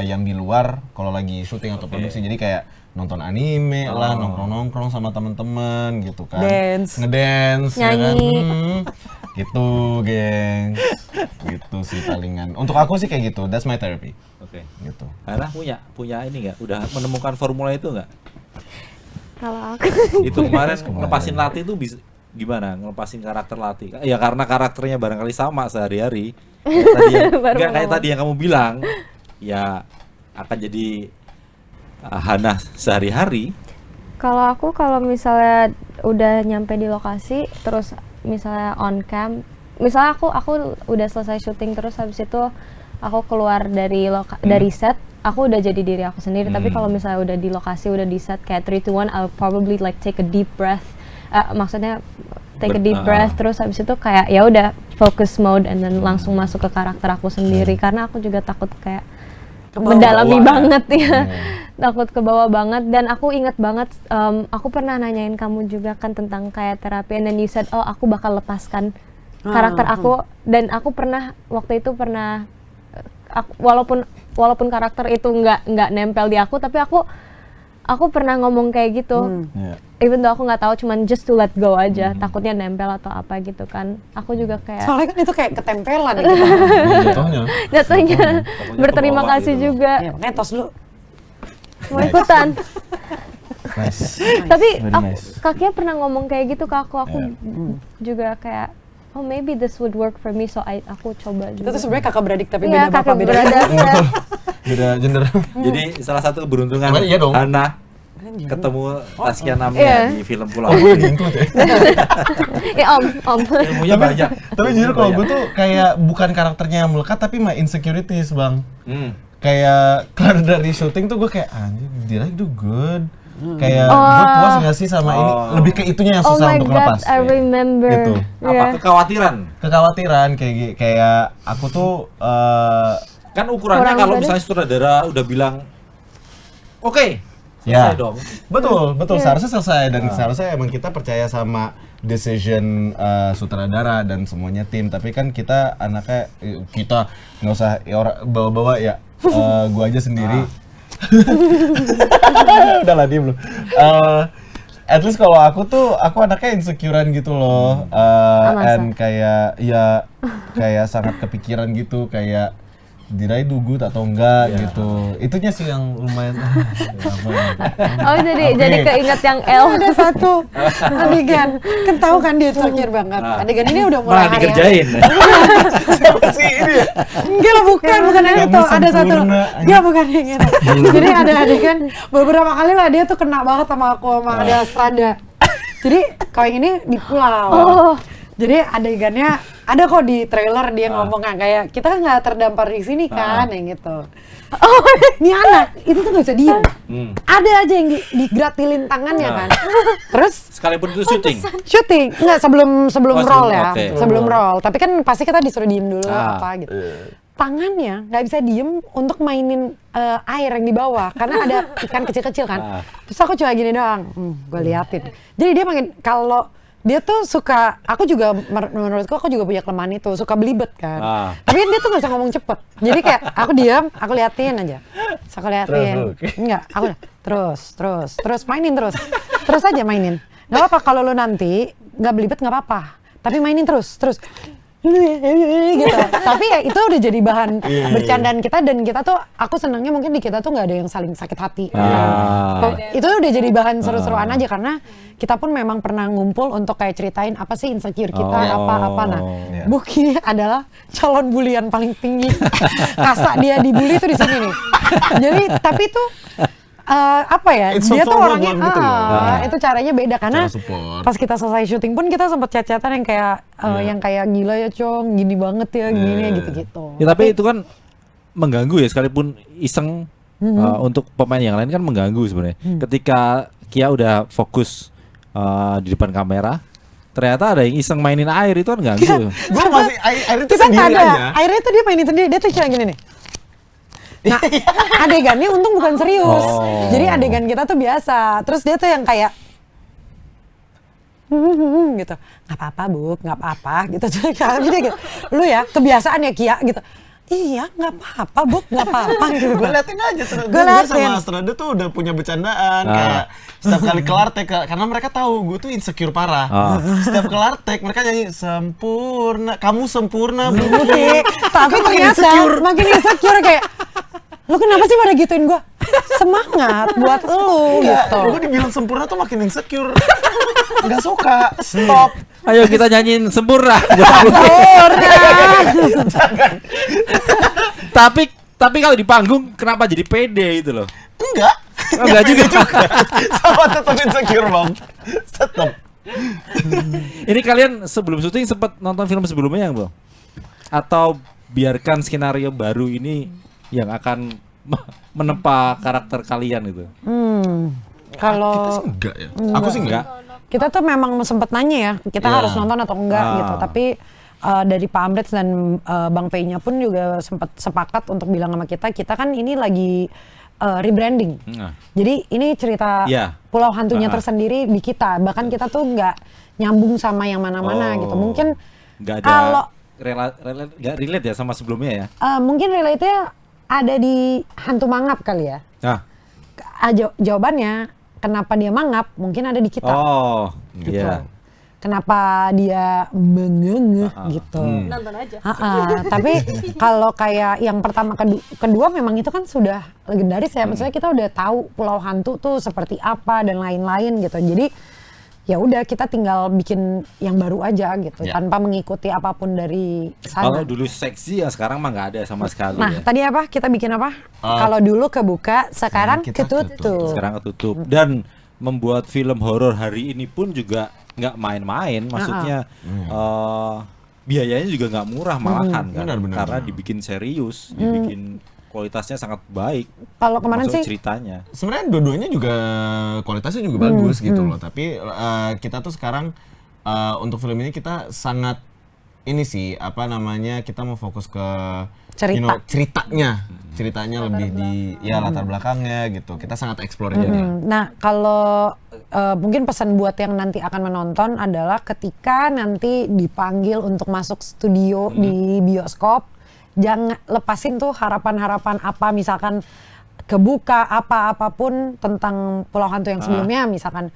yang di luar kalau lagi syuting atau produksi. Jadi kayak nonton anime lah, nongkrong-nongkrong sama teman-teman gitu kan, ngedance, nyanyi, ya kan? Gitu, geng. Gitu sih palingan. Untuk aku sih kayak gitu. That's my therapy. Gitu. Hana punya ini nggak? Udah menemukan formula itu nggak? Kalau aku Itu kemarin ngelepasin Lati itu bisa gimana? Ngelepasin karakter Lati? Ya karena karakternya barangkali sama sehari-hari. Kayak tadi yang kamu bilang, ya akan jadi Hana sehari-hari. kalau misalnya udah nyampe di lokasi, terus misalnya on cam, misalnya aku udah selesai syuting, terus habis itu aku keluar dari dari set, aku udah jadi diri aku sendiri. Tapi kalau misalnya udah di lokasi, udah di set kayak 3, 2, 1, I'll probably like take a deep breath. Maksudnya take a deep breath, terus habis itu kayak ya udah focus mode and then langsung masuk ke karakter aku sendiri. Karena aku juga takut kayak mendalami banget ya. Takut ke bawah banget. Dan aku inget banget, aku pernah nanyain kamu juga kan tentang kayak terapi, and then you said, oh aku bakal lepaskan karakter aku. Dan aku pernah, waktu itu pernah, walaupun karakter itu nggak nempel di aku, tapi aku pernah ngomong kayak gitu. Even though aku nggak tahu, cuman just to let go aja. Takutnya nempel atau apa gitu kan. Aku juga kayak Soalnya kan itu kayak ketempelan gitu. jatuhnya berterima kasih gitu. juga. Ya, makanya tos dulu. Mau ikutan. Nice. Tapi nice. kakaknya pernah ngomong kayak gitu ke aku juga kayak, oh maybe this would work for me, so aku coba juga. Itu tuh sebenarnya kakak beradik tapi Iya, beda bapak kakak beda. beradik. Beda gender. Jadi salah satu keberuntungan Iya dong. Hana ketemu Taskia Namia di film Pulau. Ya om. Ilmunya banyak. Tapi jujur kalau gue tuh kayak bukan karakternya yang melekat, tapi my insecurities, Bang. Kayak keluar dari syuting tuh gue kayak anjir, dia do good. Kayak gue puas nggak sih sama ini? Lebih ke itunya yang Oh susah my untuk god, lepas. I remember. Gitu. Apa Yeah. kekhawatiran? Kekhawatiran kayak aku tuh Kan ukurannya Kurang kalau pede. misalnya sutradara udah bilang oke, ya selesai dong. betul seharusnya selesai dan seharusnya emang kita percaya sama decision sutradara dan semuanya tim. Tapi kan kita anaknya kita nggak usah ya, orang bawa-bawa ya. Gua aja sendiri. Udah lah diem lu. At least kalau aku anaknya insecurean gitu loh. And kayak sangat kepikiran gitu kayak did I do good atau enggak gitu. Itunya sih yang lumayan Oh jadi keinget yang L. Ada satu adegan, kan tahu kan dia insecure banget. Adegan ini udah mulai Malah hari dikerjain. Siapa sih ini ya? Enggak lah, bukan yang Kamu itu. Ada satu. sempurna. Enggak, bukan yang itu. Jadi ada adegan beberapa kali lah dia tuh kena banget sama aku sama ada Strada. Jadi kalau yang ini di pulau. Jadi adegannya ada kok di trailer dia ngomongnya kayak kita kan nggak terdampar di sini kan yang gitu. Oh, ini anak itu tuh nggak bisa diem. Ada aja yang digratilin tangannya kan. Terus Sekalipun itu syuting. enggak sebelum Oh, roll ya, oke. sebelum roll. Tapi kan pasti kita disuruh diem dulu Ah. apa gitu. Tangannya nggak bisa diem untuk mainin air yang di bawah karena ada ikan kecil-kecil kan. Terus aku cuma gini doang, gue liatin. Jadi dia makin kalau dia tuh suka, aku juga menurutku aku juga punya kelemahan itu, suka belibet kan. Tapi kan dia tuh nggak bisa ngomong cepet. Jadi kayak aku diam, aku liatin aja. Terus aku liatin, enggak, aku terus mainin terus aja mainin. Nggak apa-apa kalau lo nanti nggak belibet nggak apa-apa, tapi mainin terus. Gitu. Tapi ya itu udah jadi bahan bercandaan kita dan kita tuh aku senangnya mungkin di kita tuh nggak ada yang saling sakit hati. Itu udah jadi bahan seru-seruan aja karena kita pun memang pernah ngumpul untuk kayak ceritain apa sih insecure kita apa-apa. Nah, Buki adalah calon bulian paling tinggi. Kasa dia dibully tuh di sini nih. Jadi tapi tuh apa ya, It's dia so tuh formal orangnya gitu loh. itu caranya beda karena Cara support. pas kita selesai syuting pun kita sempat chat-chatan yang kayak yang kayak gila ya Cong, gini banget ya gini gitu-gitu. Ya tapi itu kan mengganggu ya sekalipun iseng untuk pemain yang lain kan mengganggu sebenarnya. Ketika Kia udah fokus di depan kamera, ternyata ada yang iseng mainin air itu kan ganggu. Gue masih air itu Kita nggak sendiri ada, aja. akhirnya tuh dia mainin sendiri, dia tuh kayak gini nih. Nah, adegannya untung bukan serius. Jadi adegan kita tuh biasa. Terus dia tuh yang kayak gitu. Nggak apa-apa, Buk, nggak apa-apa gitu. Tapi dia gitu, lu ya kebiasaan ya Kia gitu. Iya, nggak apa-apa, Buk, nggak apa-apa gitu. Gue liatin aja, Gue liatin. sama Strada tuh udah punya bercandaan kayak setiap kali kelar take karena mereka tahu gue tuh insecure parah. Setiap kelar take mereka nyanyi sempurna, kamu sempurna Buki. Tapi ternyata makin insecure kayak lu kenapa sih pada gituin gua? Semangat buat lu gitu. Gue dibilang sempurna tuh makin insecure. Nggak suka. Stop. Ayo kita nyanyiin sempurna. Tapi kalau di panggung kenapa jadi pede itu loh? Enggak. Enggak juga. Sama tetap insecure bang. Tetap. Ini kalian sebelum syuting sempat nonton film sebelumnya belum? Atau biarkan skenario baru ini yang akan menempa karakter kalian gitu? Kalau Enggak ya. Aku sih enggak. kita tuh memang sempat nanya ya, kita harus nonton atau enggak gitu. Tapi dari Pak Amrets dan Bang Pei-nya pun juga sempat sepakat untuk bilang sama kita kan ini lagi rebranding. Jadi ini cerita Pulau Hantunya tersendiri di kita. Bahkan kita tuh nggak nyambung sama yang mana-mana gitu. Mungkin nggak ada kalau nggak relate ya sama sebelumnya ya? mungkin relate-nya ada di hantu mangap kali ya. Jawabannya kenapa dia mangap mungkin ada di kita. Gitu. Kenapa dia mengengeh gitu. Nonton aja. Tapi kalau kayak yang pertama kedua memang itu kan sudah legendaris ya. Maksudnya kita udah tahu Pulau Hantu tuh seperti apa dan lain-lain gitu. Jadi ya udah kita tinggal bikin yang baru aja gitu tanpa mengikuti apapun dari sana. Kalau dulu seksi ya sekarang mah nggak ada sama sekali. Nah, tadi apa? Kita bikin apa? Kalau dulu kebuka, sekarang ketutup. Sekarang ketutup dan membuat film horor hari ini pun juga nggak main-main. Maksudnya biayanya juga nggak murah malahan kan. Benar. Karena dibikin serius, dibikin kualitasnya sangat baik. Kalau kemarin Maksud sih ceritanya. Sebenarnya dua-duanya juga kualitasnya juga bagus gitu loh. Tapi kita tuh sekarang untuk film ini kita sangat ini sih apa namanya, kita mau fokus ke ceritanya lebih di latar belakangnya gitu. Kita sangat explore jadinya. Nah, kalau mungkin pesan buat yang nanti akan menonton adalah ketika nanti dipanggil untuk masuk studio di bioskop, jangan lepasin tuh harapan-harapan apa, misalkan kebuka apapun tentang Pulau Hantu yang sebelumnya, misalkan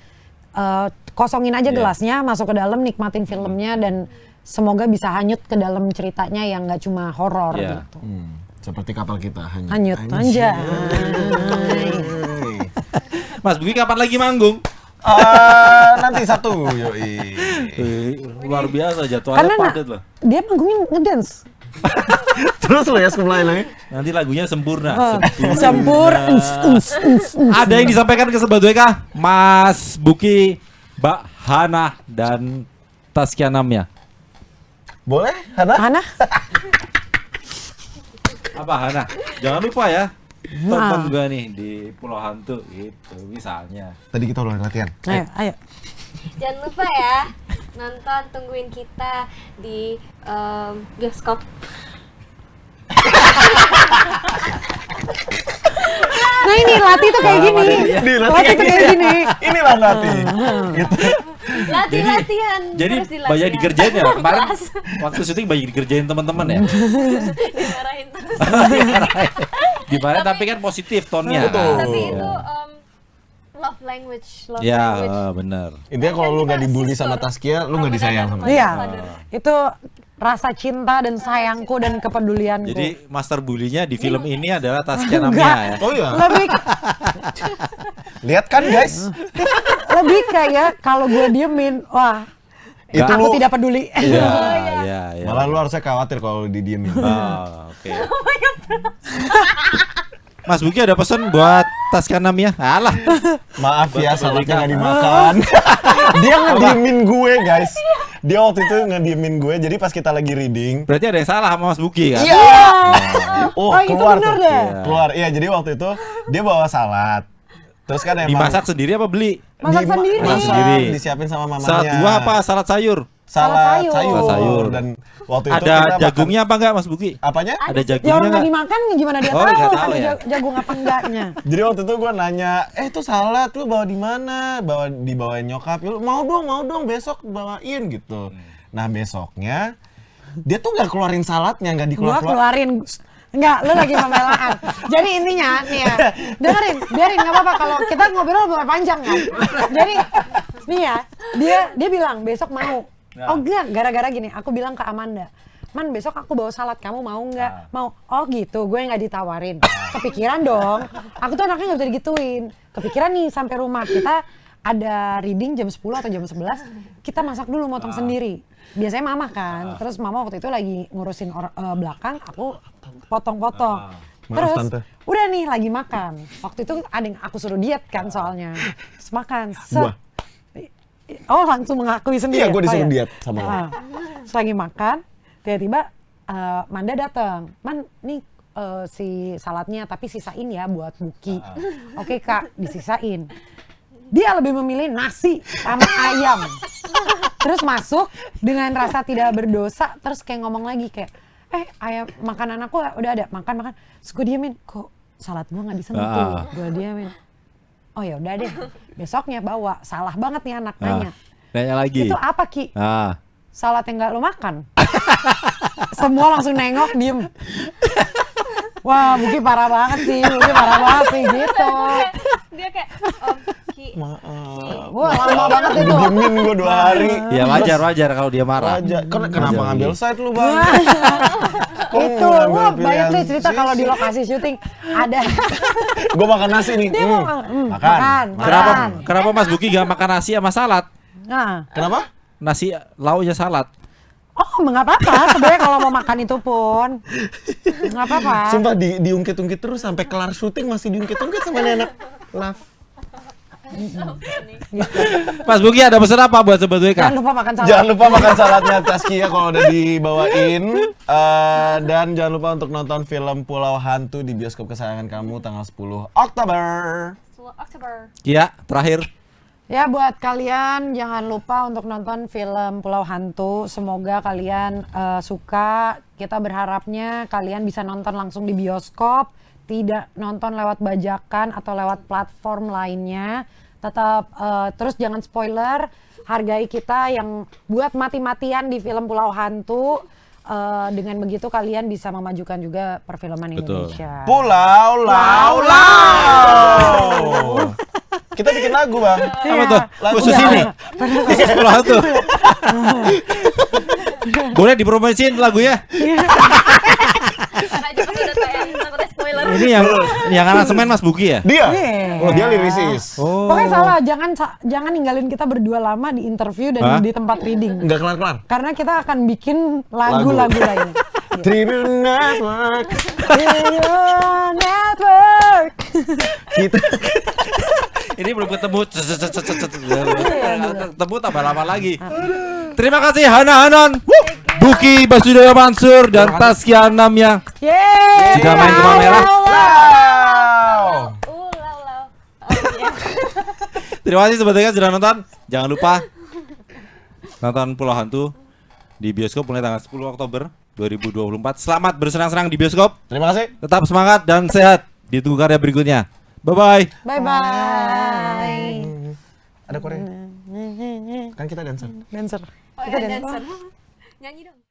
kosongin aja gelasnya, masuk ke dalam, nikmatin filmnya, dan semoga bisa hanyut ke dalam ceritanya yang nggak cuma horor gitu. Seperti kapal kita Hanyut aja. Mas Buki kapan lagi manggung? Nanti satu, yoi. Luar biasa, jadwalnya Karena padat loh. dia manggungin ngedance. Terus lo ya sekolah lagi. Nanti lagunya sempurna. Sempur. Ada yang disampaikan ke Sobat WK, Mas Buki, Mbak Hana, dan Taskia Namya. Boleh, Hana? Mana? Apa Hana? Jangan lupa ya, teman juga nih di Pulau Hantu gitu misalnya. Tadi kita udah latihan. Ayo. Jangan lupa ya nonton, tungguin kita di bioskop. Nah ini Lati tuh kayak gini. Lati tuh kayak gini. Inilah Lati. Gitu. Latihan. Jadi terus dilatihan. banyak dikerjain ya kemarin waktu syuting, banyak dikerjain teman-teman ya. Dimarahin terus. Gimana tapi kan positif tonnya. Tapi itu love language. Ya benar. Intinya kalau lu nggak dibully sama Taskia, lu nggak disayang sama dia. Iya. Itu rasa cinta dan sayangku dan kepedulianku. Jadi master bully-nya di film ini adalah Taskia Namya ya. Oh iya. Lebih Lihat kan guys. lebih kayak kalau gue diemin, wah, Itu aku lu- tidak peduli. Iya. Malah lu harusnya khawatir kalau didiemin. Oke. Mas Buki ada pesan buat Taskia Namya? Alah. Maaf ya, saladnya nggak dimakan. Dia ngediemin gue guys. Dia waktu itu ngediemin gue, jadi pas kita lagi reading. Berarti ada yang salah sama Mas Buki kan? Iya. Oh, itu keluar benar tuh. deh. Keluar. Iya, jadi waktu itu dia bawa salad. Terus kan emang Dimasak sendiri apa beli? Masak sendiri. Masak Sendiri. disiapin sama mamanya. Salad buah apa salad sayur? Salad Salad sayur. sayur. Dan waktu itu Ada kita jagungnya apa enggak Mas Buki? makan- apanya? Ada Ya jagungnya orang nggak enggak? dimakan gimana dia Oh, tahu nggak tahu ada ya. jagung apa enggaknya. Jadi waktu itu gue nanya, itu salad lu bawa di mana? Dibawain nyokap. "Ya, mau dong, besok bawain gitu. Nah besoknya dia tuh nggak keluarin saladnya, nggak Gua dikeluar. keluarin. Enggak, lu lagi pembelaan. Jadi intinya nih ya, biarin nggak apa-apa kalau kita ngobrol panjang kan. Jadi nih ya, dia bilang besok mau. Oh enggak, gara-gara gini, aku bilang ke Amanda, Man besok aku bawa salad, kamu mau nggak? Mau. Oh gitu, gue nggak ditawarin. Kepikiran dong, aku tuh anaknya nggak bisa digituin. Kepikiran nih sampai rumah kita ada reading jam 10 atau jam 11, kita masak dulu motong sendiri. Biasanya mama kan, terus mama waktu itu lagi ngurusin belakang, aku potong-potong. Maaf, Terus Tante. udah nih lagi makan. Waktu itu ada yang aku suruh diet kan soalnya. Terus makan. Gua. Oh langsung mengakui sendiri. Iya, gue disuruh ya? diet sama lo. Terus lagi makan, tiba-tiba Manda datang. Man, nih si saladnya tapi sisain ya buat Buki. Oke Kak, disisain. Dia lebih memilih nasi sama ayam. Terus masuk dengan rasa tidak berdosa, terus kayak ngomong lagi kayak, ayam makanan aku udah ada, makan. Terus gue diemin, kok salad gue nggak disentuh. Gue diemin. Oh ya udah deh, besoknya bawa. Salah banget nih anak nanya. Nanya lagi. Itu apa Ki? Ah. Salad yang nggak lo makan? Semua langsung nengok, diem. Wah, Buki parah banget sih gitu. Dia kayak Ki, Wah, lama banget itu. Didiemin gue 2 hari. Ya wajar kalau dia marah. Aja. Kenapa Wajar, ngambil iya. side lu bang? Itu, ngambil wah banyak pilihan nih cerita kalau di sih. lokasi syuting ada. Gue makan nasi nih. Dia mau makan. Kenapa Mas Buki gak makan nasi sama salad? Nah, Kenapa? Nasi lauknya salad. oh nggak apa-apa sebenarnya kalau mau makan itu pun nggak apa-apa. Sumpah diungkit-ungkit terus sampai kelar syuting masih diungkit-ungkit sama nenek. Love. Mas Buki ada pesan apa buat Sobat WK? Jangan lupa makan salad. Jangan lupa makan saladnya Taskia kalau udah dibawain. Dan jangan lupa untuk nonton film Pulau Hantu di bioskop kesayangan kamu tanggal 10 Oktober. Oktober. Kia, terakhir. Ya buat kalian jangan lupa untuk nonton film Pulau Hantu. Semoga kalian suka. Kita berharapnya kalian bisa nonton langsung di bioskop, tidak nonton lewat bajakan atau lewat platform lainnya. Tetap terus jangan spoiler. Hargai kita yang buat mati-matian di film Pulau Hantu. Dengan begitu kalian bisa memajukan juga perfilman Betul. Indonesia. Pulau Lau Lau. Kita bikin lagu, Bang. Apa tuh? Lagu Khusus apa? ini. Khusus Pulau Hantu. Boleh dipromosiin lagunya? Karena juga udah tayang, takutnya spoiler. Ini yang aransemen Mas Buki ya? Dia. Iya. Oh, dia lirisis. Pokoknya salah, jangan ninggalin kita berdua lama di interview dan Hah? di tempat reading. Enggak kelar-kelar. Karena kita akan bikin lagu-lagu lainnya. Tribune Network. Tribune Network. Kita Ini belum ketemu. Ketemu tambah lama lagi. Terima kasih Hana Hanan, Buki Basudewa Mansur dan Taskia Namya. Yeay. Sudah main Kemang Merah. Lau. Lau. Terima kasih Sobat WK sudah nonton. Jangan lupa nonton Pulau Hantu di bioskop mulai tanggal 10 Oktober 2024. Selamat bersenang-senang di bioskop. Terima kasih. Tetap semangat dan sehat. Ditunggu karya berikutnya. Bye-bye. Bye-bye. Ada Korea. Kan kita dancer. Dancer. Oh, Kita ya, dancer. dancer. Nyanyi dong.